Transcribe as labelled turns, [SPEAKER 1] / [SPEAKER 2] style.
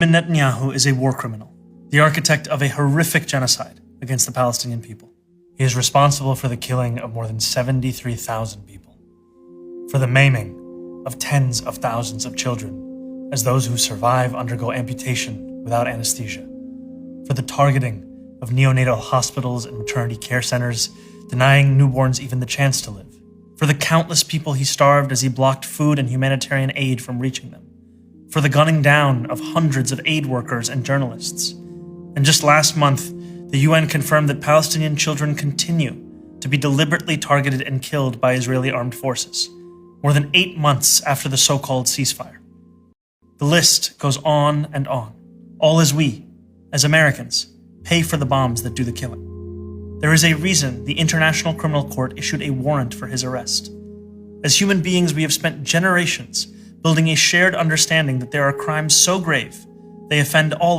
[SPEAKER 1] Netanyahu is a war criminal, the architect of a horrific genocide against the Palestinian people. He is responsible for the killing of more than 73,000 people, for the maiming of tens of thousands of children as those who survive undergo amputation without anesthesia, for the targeting of neonatal hospitals and maternity care centers, denying newborns even the chance to live, for the countless people he starved as he blocked food and humanitarian aid from reaching them, for the gunning down of hundreds of aid workers and journalists. And just last month, the UN confirmed that Palestinian children continue to be deliberately targeted and killed by Israeli armed forces, more than 8 months after the so-called ceasefire. The list goes on and on, all as we, as Americans, pay for the bombs that do the killing. There is a reason the International Criminal Court issued a warrant for his arrest. As human beings, we have spent generations building a shared understanding that there are crimes so grave they offend all